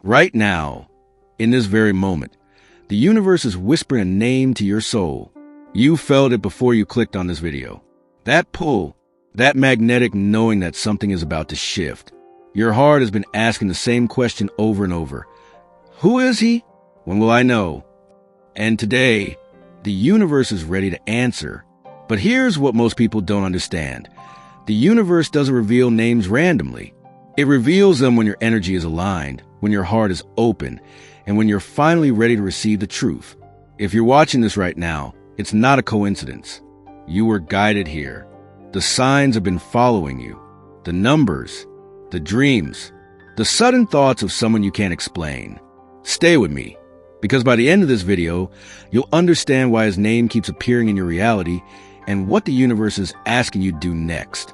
Right now, in this very moment, the universe is whispering a name to your soul. You felt it before you clicked on this video. That pull, that magnetic knowing that something is about to shift. Your heart has been asking the same question over and over. Who is he? When will I know? And today, the universe is ready to answer. But here's what most people don't understand. The universe doesn't reveal names randomly. It reveals them when your energy is aligned, when your heart is open, and when you're finally ready to receive the truth. If you're watching this right now, it's not a coincidence. You were guided here. The signs have been following you. The numbers, the dreams, the sudden thoughts of someone you can't explain. Stay with me, because by the end of this video, you'll understand why his name keeps appearing in your reality and what the universe is asking you to do next.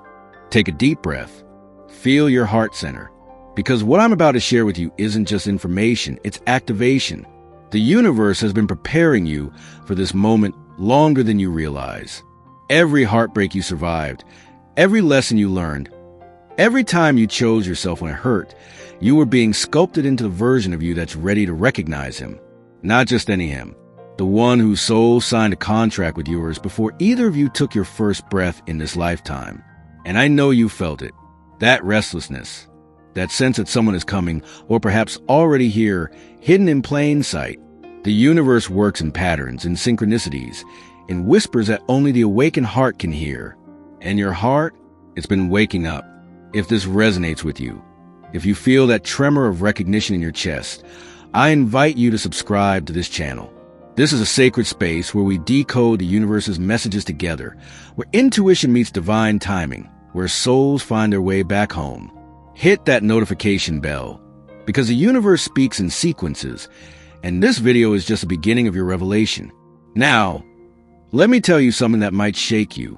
Take a deep breath. Feel your heart center. Because what I'm about to share with you isn't just information, it's activation. The universe has been preparing you for this moment longer than you realize. Every heartbreak you survived, every lesson you learned, every time you chose yourself when it hurt, you were being sculpted into the version of you that's ready to recognize him. Not just any him, the one whose soul signed a contract with yours before either of you took your first breath in this lifetime. And I know you felt it. That restlessness, that sense that someone is coming, or perhaps already here, hidden in plain sight. The universe works in patterns, in synchronicities, in whispers that only the awakened heart can hear. And your heart, it's been waking up. If this resonates with you, if you feel that tremor of recognition in your chest, I invite you to subscribe to this channel. This is a sacred space where we decode the universe's messages together, where intuition meets divine timing, where souls find their way back home. Hit that notification bell, because the universe speaks in sequences, and this video is just the beginning of your revelation. Now, let me tell you something that might shake you.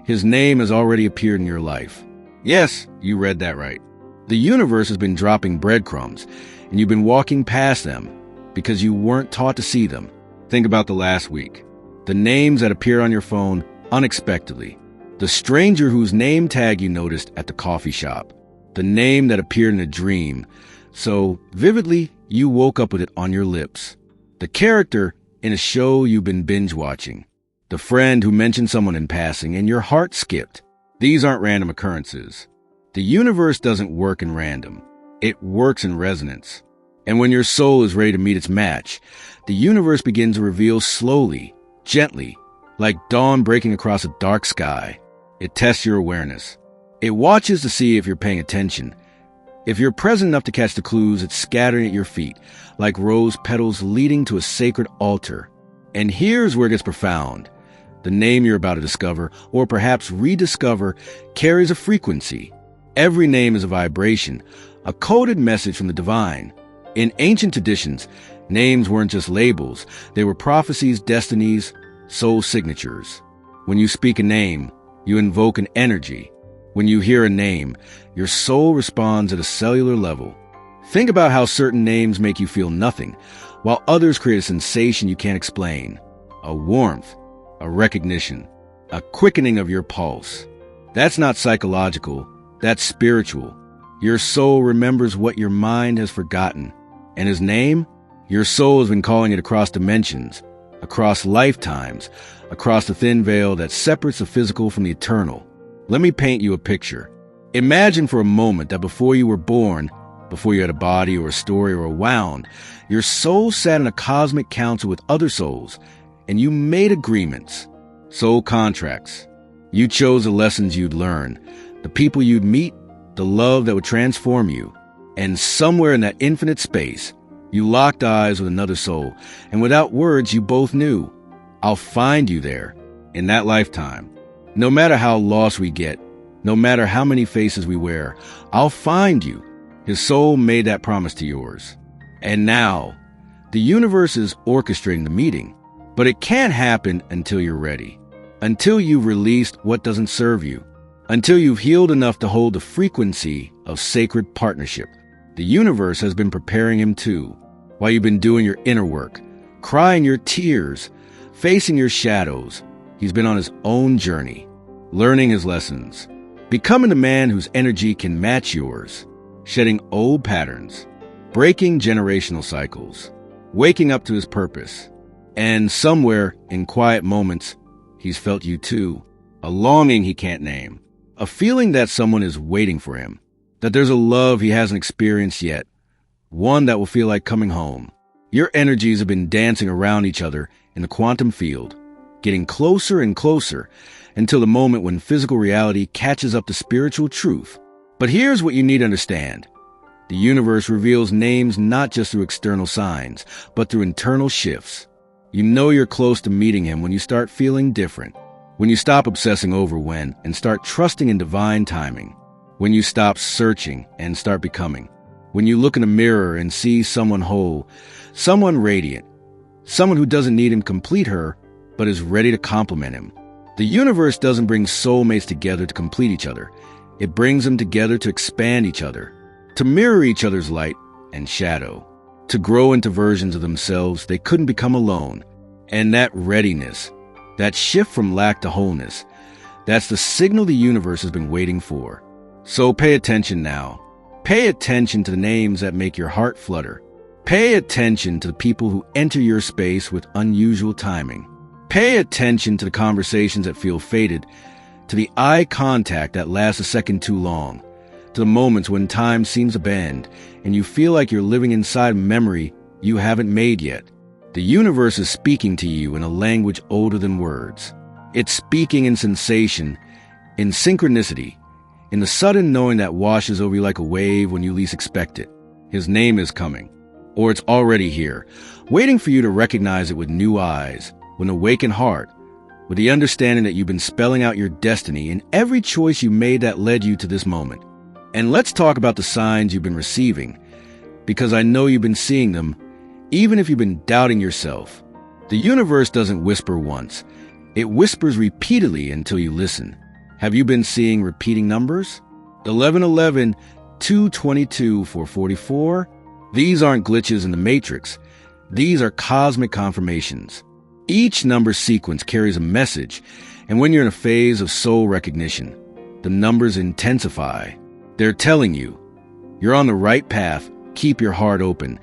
His name has already appeared in your life. Yes, you read that right. The universe has been dropping breadcrumbs, and you've been walking past them because you weren't taught to see them. Think about the last week. The names that appear on your phone unexpectedly. The stranger whose name tag you noticed at the coffee shop. The name that appeared in a dream, so vividly you woke up with it on your lips. The character in a show you've been binge watching. The friend who mentioned someone in passing and your heart skipped. These aren't random occurrences. The universe doesn't work in random. It works in resonance. And when your soul is ready to meet its match, the universe begins to reveal slowly, gently, like dawn breaking across a dark sky. It tests your awareness. It watches to see if you're paying attention. If you're present enough to catch the clues, it's scattering at your feet, like rose petals leading to a sacred altar. And here's where it gets profound. The name you're about to discover, or perhaps rediscover, carries a frequency. Every name is a vibration, a coded message from the divine. In ancient traditions, names weren't just labels. They were prophecies, destinies, soul signatures. When you speak a name, you invoke an energy. When you hear a name, your soul responds at a cellular level. Think about how certain names make you feel nothing, while others create a sensation you can't explain. A warmth, a recognition, a quickening of your pulse. That's not psychological, that's spiritual. Your soul remembers what your mind has forgotten. And his name? Your soul has been calling it across dimensions, across lifetimes, across the thin veil that separates the physical from the eternal. Let me paint you a picture. Imagine for a moment that before you were born, before you had a body or a story or a wound, your soul sat in a cosmic council with other souls, and you made agreements, soul contracts. You chose the lessons you'd learn, the people you'd meet, the love that would transform you. And somewhere in that infinite space, you locked eyes with another soul, and without words, you both knew, I'll find you there, in that lifetime. No matter how lost we get, no matter how many faces we wear, I'll find you. His soul made that promise to yours. And now, the universe is orchestrating the meeting, but it can't happen until you're ready, until you've released what doesn't serve you, until you've healed enough to hold the frequency of sacred partnership. The universe has been preparing him too, while you've been doing your inner work, crying your tears, facing your shadows. He's been on his own journey, learning his lessons, becoming the man whose energy can match yours, shedding old patterns, breaking generational cycles, waking up to his purpose. And somewhere in quiet moments, he's felt you too. A longing he can't name. A feeling that someone is waiting for him. That there's a love he hasn't experienced yet. One that will feel like coming home. Your energies have been dancing around each other in the quantum field, getting closer and closer until the moment when physical reality catches up to spiritual truth. But here's what you need to understand. The universe reveals names not just through external signs, but through internal shifts. You know you're close to meeting him when you start feeling different. When you stop obsessing over when and start trusting in divine timing. When you stop searching and start becoming. When you look in a mirror and see someone whole, someone radiant, someone who doesn't need him to complete her, but is ready to complement him. The universe doesn't bring soulmates together to complete each other. It brings them together to expand each other, to mirror each other's light and shadow, to grow into versions of themselves they couldn't become alone. And that readiness, that shift from lack to wholeness, that's the signal the universe has been waiting for. So pay attention now. Pay attention to the names that make your heart flutter. Pay attention to the people who enter your space with unusual timing. Pay attention to the conversations that feel fated, to the eye contact that lasts a second too long, to the moments when time seems to bend and you feel like you're living inside a memory you haven't made yet. The universe is speaking to you in a language older than words. It's speaking in sensation, in synchronicity, in the sudden knowing that washes over you like a wave when you least expect it. His name is coming, or it's already here, waiting for you to recognize it with new eyes, with an awakened heart, with the understanding that you've been spelling out your destiny in every choice you made that led you to this moment. And let's talk about the signs you've been receiving, because I know you've been seeing them, even if you've been doubting yourself. The universe doesn't whisper once. It whispers repeatedly until you listen. Have you been seeing repeating numbers? 1111, 222, 444? These aren't glitches in the matrix. These are cosmic confirmations. Each number sequence carries a message, and when you're in a phase of soul recognition, the numbers intensify. They're telling you, you're on the right path, keep your heart open.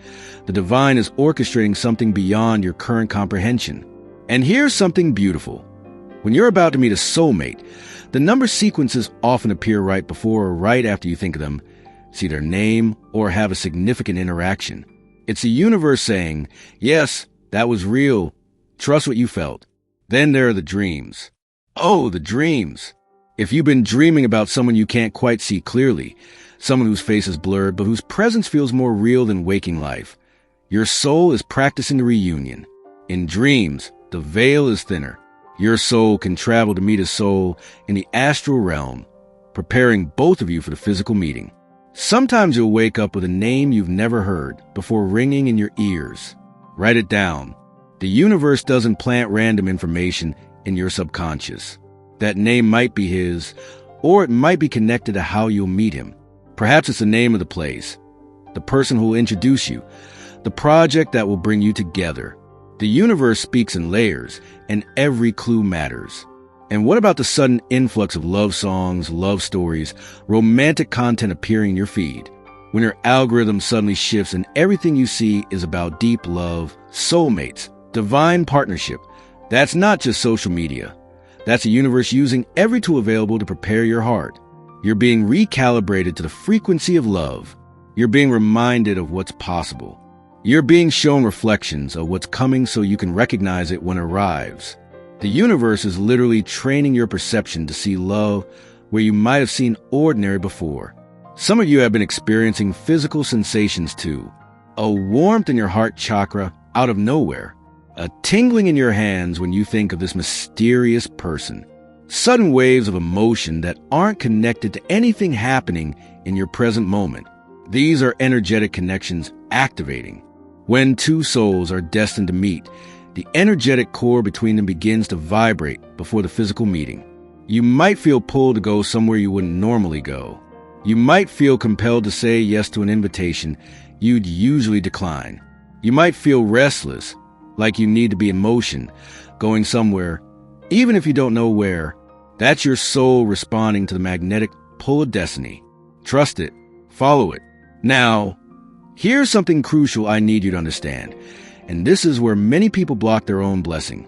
The divine is orchestrating something beyond your current comprehension. And here's something beautiful. When you're about to meet a soulmate, the number sequences often appear right before or right after you think of them, see their name, or have a significant interaction. It's the universe saying, yes, that was real. Trust what you felt. Then there are the dreams. Oh, the dreams. If you've been dreaming about someone you can't quite see clearly, someone whose face is blurred but whose presence feels more real than waking life, your soul is practicing a reunion. In dreams, the veil is thinner. Your soul can travel to meet a soul in the astral realm, preparing both of you for the physical meeting. Sometimes you'll wake up with a name you've never heard before ringing in your ears. Write it down. The universe doesn't plant random information in your subconscious. That name might be his, or it might be connected to how you'll meet him. Perhaps it's the name of the place, the person who will introduce you, the project that will bring you together. The universe speaks in layers, and every clue matters. And what about the sudden influx of love songs, love stories, romantic content appearing in your feed? When your algorithm suddenly shifts and everything you see is about deep love, soulmates, divine partnership, that's not just social media. That's the universe using every tool available to prepare your heart. You're being recalibrated to the frequency of love. You're being reminded of what's possible. You're being shown reflections of what's coming so you can recognize it when it arrives. The universe is literally training your perception to see love where you might have seen ordinary before. Some of you have been experiencing physical sensations too. A warmth in your heart chakra out of nowhere. A tingling in your hands when you think of this mysterious person. Sudden waves of emotion that aren't connected to anything happening in your present moment. These are energetic connections activating. When two souls are destined to meet, the energetic core between them begins to vibrate before the physical meeting. You might feel pulled to go somewhere you wouldn't normally go. You might feel compelled to say yes to an invitation you'd usually decline. You might feel restless, like you need to be in motion, going somewhere, even if you don't know where. That's your soul responding to the magnetic pull of destiny. Trust it. Follow it. Now, Here's something crucial I need you to understand, and this is where many people block their own blessing.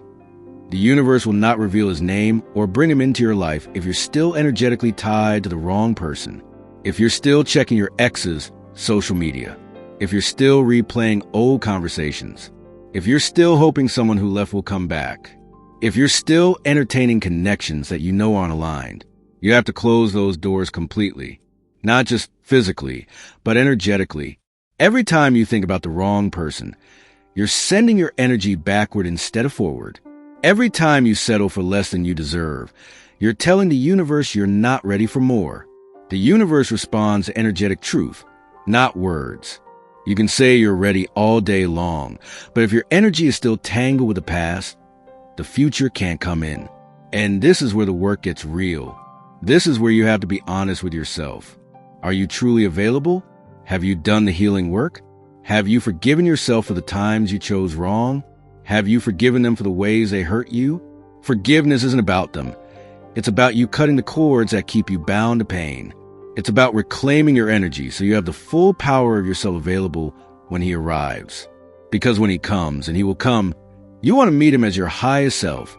The universe will not reveal his name or bring him into your life if you're still energetically tied to the wrong person. If you're still checking your ex's social media. If you're still replaying old conversations. If you're still hoping someone who left will come back. If you're still entertaining connections that you know aren't aligned. You have to close those doors completely. Not just physically, but energetically. Every time you think about the wrong person, you're sending your energy backward instead of forward. Every time you settle for less than you deserve, you're telling the universe you're not ready for more. The universe responds to energetic truth, not words. You can say you're ready all day long, but if your energy is still tangled with the past, the future can't come in. And this is where the work gets real. This is where you have to be honest with yourself. Are you truly available? Have you done the healing work? Have you forgiven yourself for the times you chose wrong? Have you forgiven them for the ways they hurt you? Forgiveness isn't about them. It's about you cutting the cords that keep you bound to pain. It's about reclaiming your energy so you have the full power of yourself available when he arrives. Because when he comes, and he will come, you want to meet him as your highest self,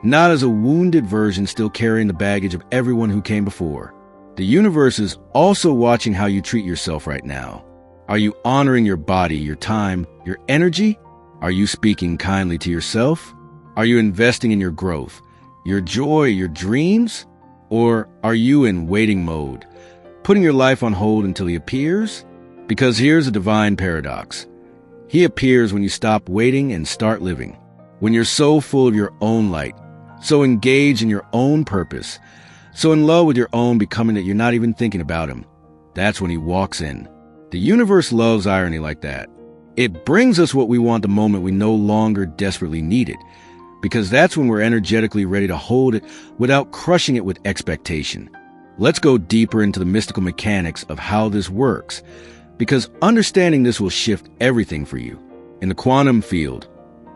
not as a wounded version still carrying the baggage of everyone who came before. The universe is also watching how you treat yourself right now. Are you honoring your body, your time, your energy? Are you speaking kindly to yourself? Are you investing in your growth, your joy, your dreams? Or are you in waiting mode, putting your life on hold until he appears? Because here's a divine paradox. He appears when you stop waiting and start living. When you're so full of your own light, so engaged in your own purpose, so in love with your own becoming that you're not even thinking about him. That's when he walks in. The universe loves irony like that. It brings us what we want the moment we no longer desperately need it, because that's when we're energetically ready to hold it without crushing it with expectation. Let's go deeper into the mystical mechanics of how this works, because understanding this will shift everything for you. In the quantum field,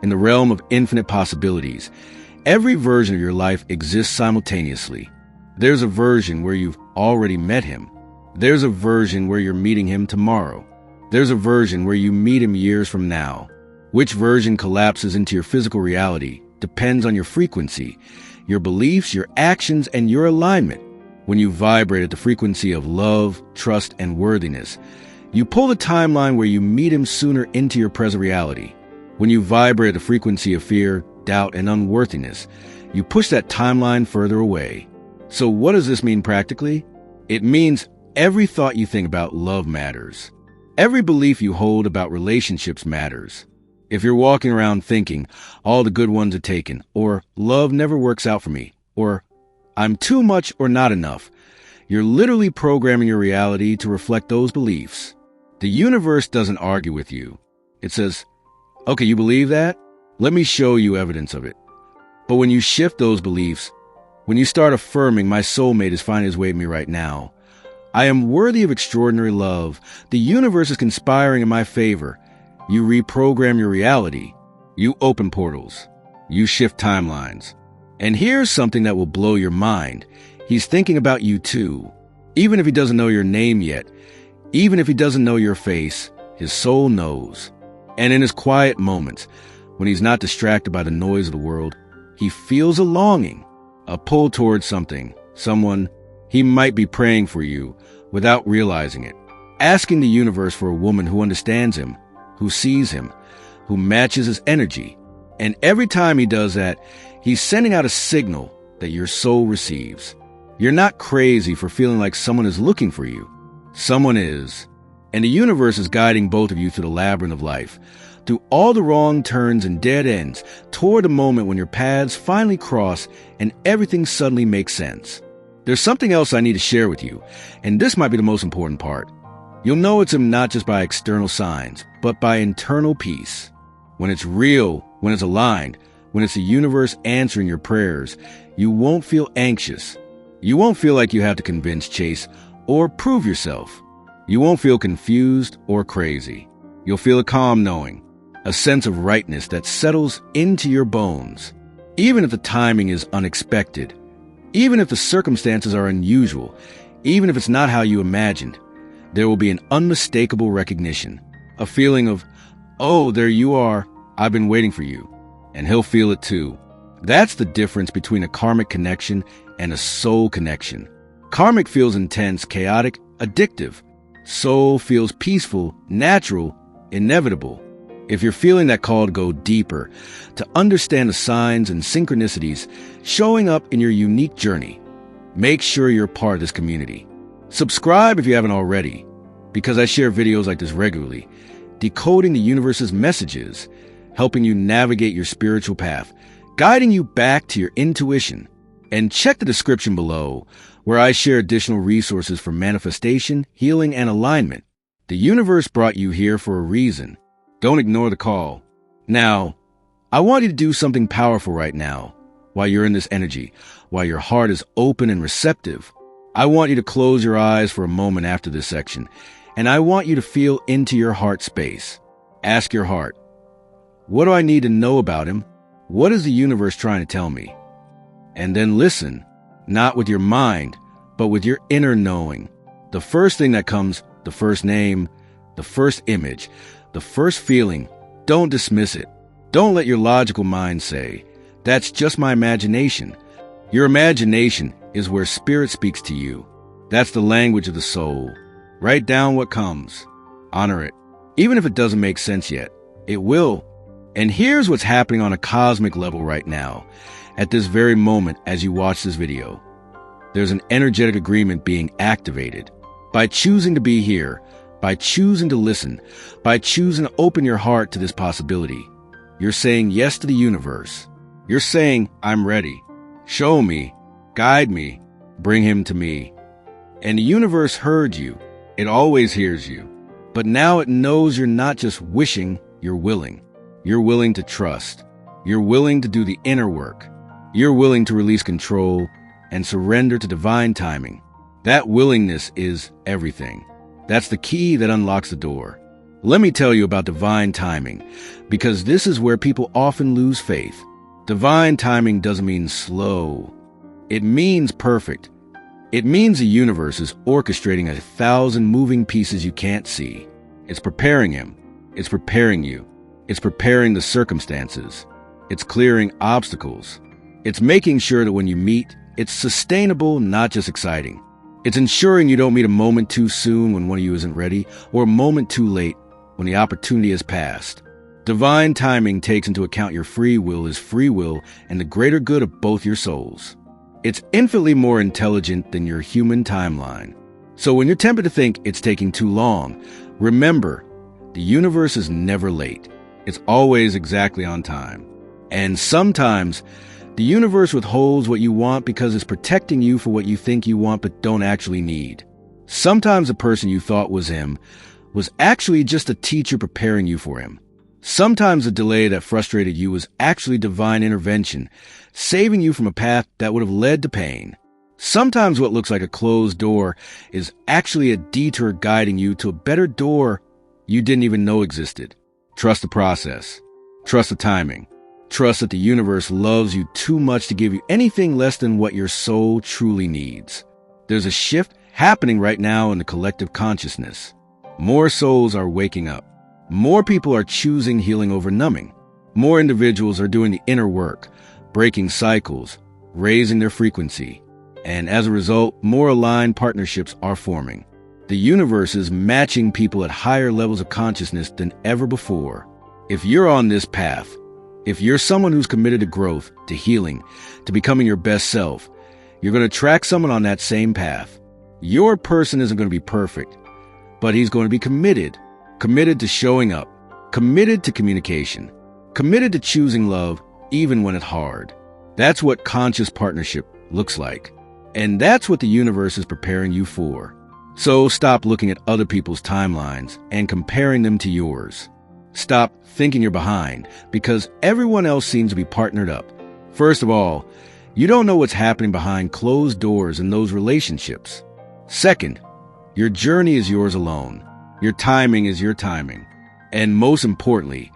in the realm of infinite possibilities, every version of your life exists simultaneously. There's a version where you've already met him. There's a version where you're meeting him tomorrow. There's a version where you meet him years from now. Which version collapses into your physical reality depends on your frequency, your beliefs, your actions, and your alignment. When you vibrate at the frequency of love, trust, and worthiness, you pull the timeline where you meet him sooner into your present reality. When you vibrate at the frequency of fear, doubt, and unworthiness, you push that timeline further away. So what does this mean practically? It means every thought you think about love matters. Every belief you hold about relationships matters. If you're walking around thinking, all the good ones are taken, or love never works out for me, or I'm too much or not enough, you're literally programming your reality to reflect those beliefs. The universe doesn't argue with you. It says, okay, you believe that? Let me show you evidence of it. But when you shift those beliefs, when you start affirming my soulmate is finding his way to me right now, I am worthy of extraordinary love, the universe is conspiring in my favor, you reprogram your reality, you open portals, you shift timelines. And here's something that will blow your mind. He's thinking about you too. Even if he doesn't know your name yet, even if he doesn't know your face, his soul knows. And in his quiet moments, when he's not distracted by the noise of the world, he feels a longing, a pull towards something, someone. He might be praying for you without realizing it, asking the universe for a woman who understands him, who sees him, who matches his energy. And every time he does that, he's sending out a signal that your soul receives. You're not crazy for feeling like someone is looking for you. Someone is. And the universe is guiding both of you through the labyrinth of life, through all the wrong turns and dead ends, toward the moment when your paths finally cross and everything suddenly makes sense. There's something else I need to share with you, and this might be the most important part. You'll know it's him not just by external signs, but by internal peace. When it's real, when it's aligned, when it's the universe answering your prayers, you won't feel anxious. You won't feel like you have to convince, chase, or prove yourself. You won't feel confused or crazy. You'll feel a calm knowing, a sense of rightness that settles into your bones. Even if the timing is unexpected, even if the circumstances are unusual, even if it's not how you imagined, there will be an unmistakable recognition. A feeling of, oh, there you are, I've been waiting for you. And he'll feel it too. That's the difference between a karmic connection and a soul connection. Karmic feels intense, chaotic, addictive. Soul feels peaceful, natural, inevitable. If you're feeling that call to go deeper, to understand the signs and synchronicities showing up in your unique journey, make sure you're part of this community. Subscribe if you haven't already, because I share videos like this regularly, decoding the universe's messages, helping you navigate your spiritual path, guiding you back to your intuition. And check the description below, where I share additional resources for manifestation, healing, and alignment. The universe brought you here for a reason. Don't ignore the call. Now, I want you to do something powerful right now, while you're in this energy, while your heart is open and receptive. I want you to close your eyes for a moment after this section, and I want you to feel into your heart space. Ask your heart, what do I need to know about him? What is the universe trying to tell me? And then listen, not with your mind, but with your inner knowing. The first thing that comes, the first name, the first image, the first feeling, don't dismiss it. Don't let your logical mind say, that's just my imagination. Your imagination is where spirit speaks to you. That's the language of the soul. Write down what comes. Honor it. Even if it doesn't make sense yet, it will. And here's what's happening on a cosmic level right now, at this very moment as you watch this video. There's an energetic agreement being activated. By choosing to be here, by choosing to listen, by choosing to open your heart to this possibility, you're saying yes to the universe. You're saying, I'm ready. Show me, guide me, bring him to me. And the universe heard you. It always hears you. But now it knows you're not just wishing, you're willing. You're willing to trust. You're willing to do the inner work. You're willing to release control and surrender to divine timing. That willingness is everything. That's the key that unlocks the door. Let me tell you about divine timing, because this is where people often lose faith. Divine timing doesn't mean slow. It means perfect. It means the universe is orchestrating 1,000 moving pieces you can't see. It's preparing him. It's preparing you. It's preparing the circumstances. It's clearing obstacles. It's making sure that when you meet, it's sustainable, not just exciting. It's ensuring you don't meet a moment too soon when one of you isn't ready, or a moment too late when the opportunity has passed. Divine timing takes into account your free will is free will and the greater good of both your souls. It's infinitely more intelligent than your human timeline. So when you're tempted to think it's taking too long, remember, the universe is never late. It's always exactly on time. And sometimes, the universe withholds what you want because it's protecting you for what you think you want but don't actually need. Sometimes the person you thought was him was actually just a teacher preparing you for him. Sometimes the delay that frustrated you was actually divine intervention, saving you from a path that would have led to pain. Sometimes what looks like a closed door is actually a detour guiding you to a better door you didn't even know existed. Trust the process. Trust the timing. Trust that the universe loves you too much to give you anything less than what your soul truly needs. There's a shift happening right now in the collective consciousness. More souls are waking up. More people are choosing healing over numbing. More individuals are doing the inner work, breaking cycles, raising their frequency. And as a result, more aligned partnerships are forming. The universe is matching people at higher levels of consciousness than ever before. If you're on this path, if you're someone who's committed to growth, to healing, to becoming your best self, you're going to attract someone on that same path. Your person isn't going to be perfect, but he's going to be committed to showing up, committed to communication, committed to choosing love even when it's hard. That's what conscious partnership looks like. And that's what the universe is preparing you for. So stop looking at other people's timelines and comparing them to yours. Stop thinking you're behind because everyone else seems to be partnered up. First of all, you don't know what's happening behind closed doors in those relationships. Second, your journey is yours alone. Your timing is your timing. And most importantly,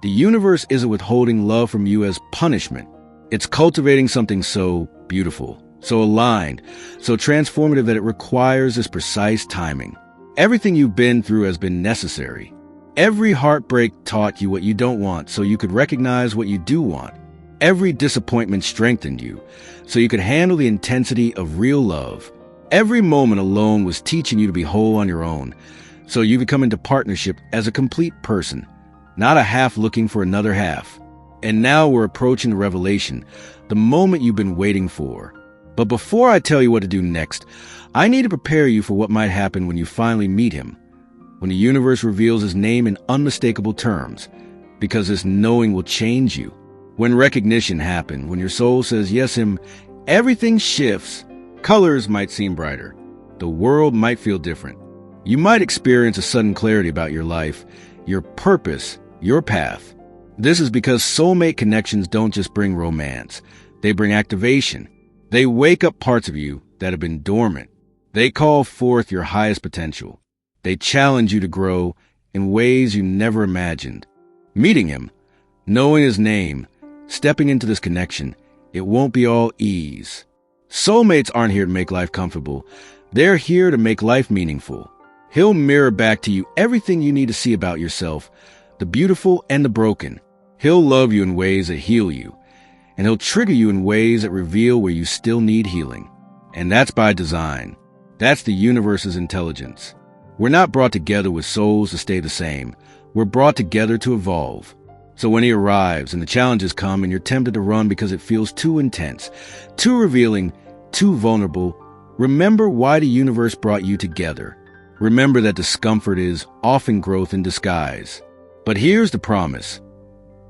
the universe isn't withholding love from you as punishment. It's cultivating something so beautiful, so aligned, so transformative that it requires this precise timing. Everything you've been through has been necessary. Every heartbreak taught you what you don't want so you could recognize what you do want. Every disappointment strengthened you so you could handle the intensity of real love. Every moment alone was teaching you to be whole on your own, so you could come into partnership as a complete person, not a half looking for another half. And now we're approaching the revelation, the moment you've been waiting for. But before I tell you what to do next, I need to prepare you for what might happen when you finally meet him, when the universe reveals his name in unmistakable terms, because this knowing will change you. When recognition happens, when your soul says yes him, everything shifts. Colors might seem brighter. The world might feel different. You might experience a sudden clarity about your life, your purpose, your path. This is because soulmate connections don't just bring romance. They bring activation. They wake up parts of you that have been dormant. They call forth your highest potential. They challenge you to grow in ways you never imagined. Meeting him, knowing his name, stepping into this connection, it won't be all ease. Soulmates aren't here to make life comfortable. They're here to make life meaningful. He'll mirror back to you everything you need to see about yourself, the beautiful and the broken. He'll love you in ways that heal you, and he'll trigger you in ways that reveal where you still need healing. And that's by design. That's the universe's intelligence. We're not brought together with souls to stay the same. We're brought together to evolve. So when he arrives and the challenges come and you're tempted to run because it feels too intense, too revealing, too vulnerable, remember why the universe brought you together. Remember that discomfort is often growth in disguise. But here's the promise.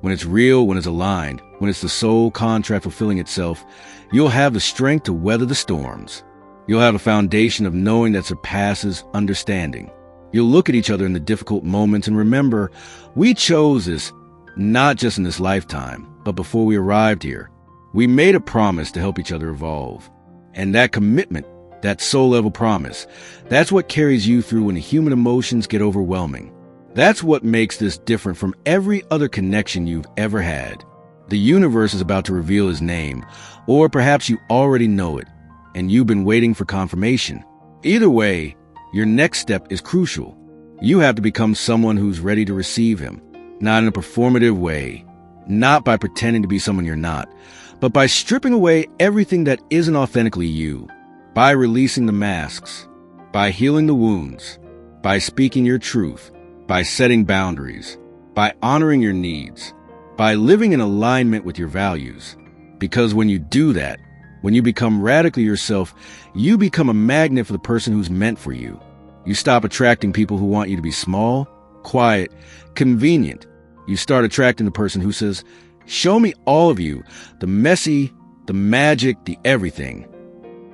When it's real, when it's aligned, when it's the soul contract fulfilling itself, you'll have the strength to weather the storms. You'll have a foundation of knowing that surpasses understanding. You'll look at each other in the difficult moments and remember, we chose this not just in this lifetime, but before we arrived here. We made a promise to help each other evolve. And that commitment, that soul-level promise, that's what carries you through when the human emotions get overwhelming. That's what makes this different from every other connection you've ever had. The universe is about to reveal his name, or perhaps you already know it, and you've been waiting for confirmation. Either way, your next step is crucial. You have to become someone who's ready to receive him, not in a performative way, not by pretending to be someone you're not, but by stripping away everything that isn't authentically you, by releasing the masks, by healing the wounds, by speaking your truth, by setting boundaries, by honoring your needs, by living in alignment with your values. Because when you do that, when you become radically yourself, you become a magnet for the person who's meant for you. You stop attracting people who want you to be small, quiet, convenient. You start attracting the person who says, show me all of you, the messy, the magic, the everything.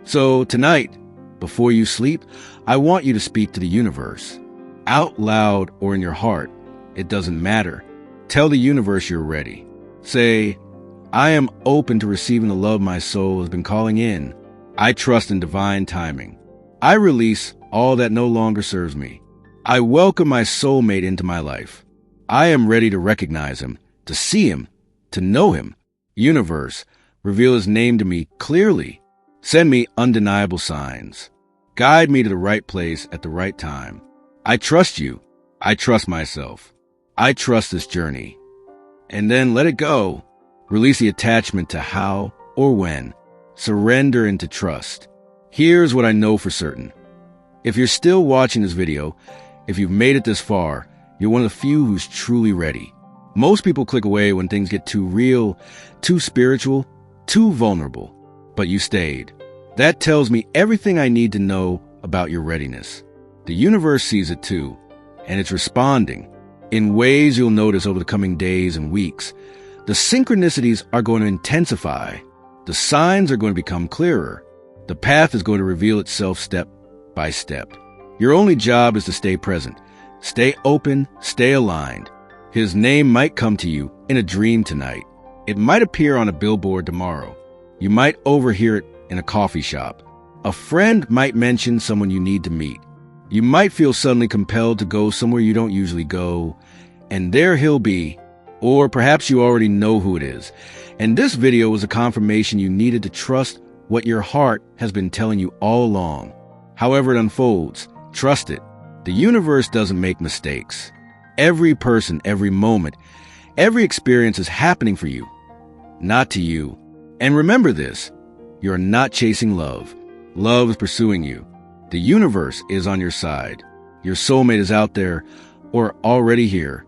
So tonight, before you sleep, I want you to speak to the universe. Out loud or in your heart, it doesn't matter. Tell the universe you're ready. Say, I am open to receiving the love my soul has been calling in. I trust in divine timing. I release all that no longer serves me. I welcome my soulmate into my life. I am ready to recognize him, to see him, to know him. Universe, reveal his name to me clearly. Send me undeniable signs. Guide me to the right place at the right time. I trust you. I trust myself. I trust this journey. And then let it go. Release the attachment to how or when. Surrender into trust. Here's what I know for certain. If you're still watching this video, if you've made it this far, you're one of the few who's truly ready. Most people click away when things get too real, too spiritual, too vulnerable. But you stayed. That tells me everything I need to know about your readiness. The universe sees it too, and it's responding in ways you'll notice over the coming days and weeks. The synchronicities are going to intensify. The signs are going to become clearer. The path is going to reveal itself step by step. Your only job is to stay present. Stay open, stay aligned. His name might come to you in a dream tonight. It might appear on a billboard tomorrow. You might overhear it in a coffee shop. A friend might mention someone you need to meet. You might feel suddenly compelled to go somewhere you don't usually go, and there he'll be, or perhaps you already know who it is. And this video was a confirmation you needed to trust what your heart has been telling you all along. However it unfolds, trust it. The universe doesn't make mistakes. Every person, every moment, every experience is happening for you, not to you. And remember this, you're not chasing love. Love is pursuing you. The universe is on your side. Your soulmate is out there or already here,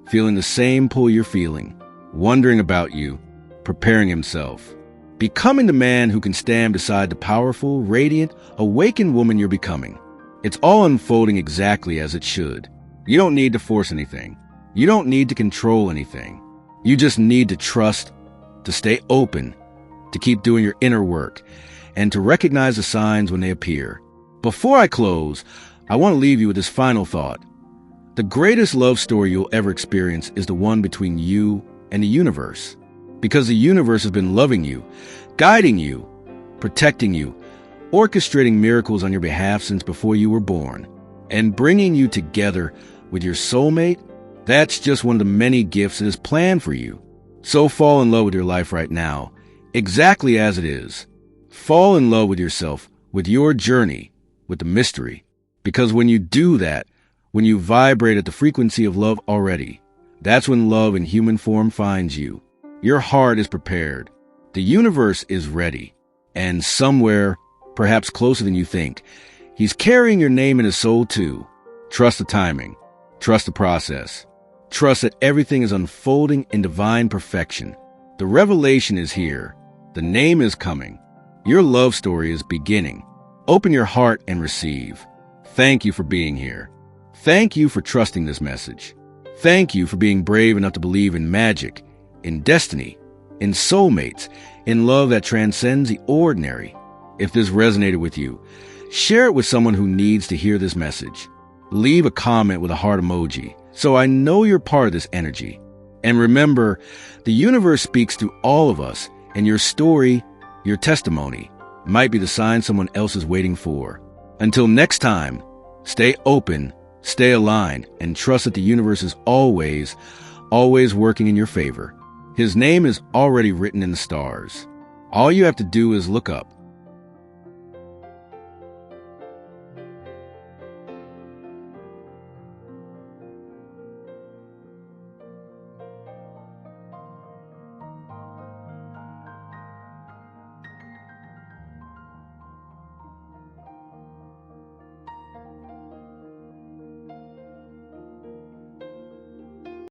feeling the same pull you're feeling, wondering about you, preparing himself, becoming the man who can stand beside the powerful, radiant, awakened woman you're becoming. It's all unfolding exactly as it should. You don't need to force anything. You don't need to control anything. You just need to trust, to stay open, to keep doing your inner work, and to recognize the signs when they appear. Before I close, I want to leave you with this final thought. The greatest love story you'll ever experience is the one between you and the universe. Because the universe has been loving you, guiding you, protecting you, orchestrating miracles on your behalf since before you were born, and bringing you together with your soulmate. That's just one of the many gifts that is planned for you. So fall in love with your life right now, exactly as it is. Fall in love with yourself, with your journey, with the mystery. Because when you do that, when you vibrate at the frequency of love already, that's when love in human form finds you. Your heart is prepared. The universe is ready. And somewhere, perhaps closer than you think, he's carrying your name in his soul too. Trust the timing. Trust the process. Trust that everything is unfolding in divine perfection. The revelation is here. The name is coming. Your love story is beginning. Open your heart and receive. Thank you for being here. Thank you for trusting this message. Thank you for being brave enough to believe in magic, in destiny, in soulmates, in love that transcends the ordinary. If this resonated with you, share it with someone who needs to hear this message. Leave a comment with a heart emoji so I know you're part of this energy. And remember, the universe speaks through all of us, and your story, your testimony, might be the sign someone else is waiting for. Until next time, stay open, stay aligned, and trust that the universe is always working in your favor. His name is already written in the stars. All you have to do is look up.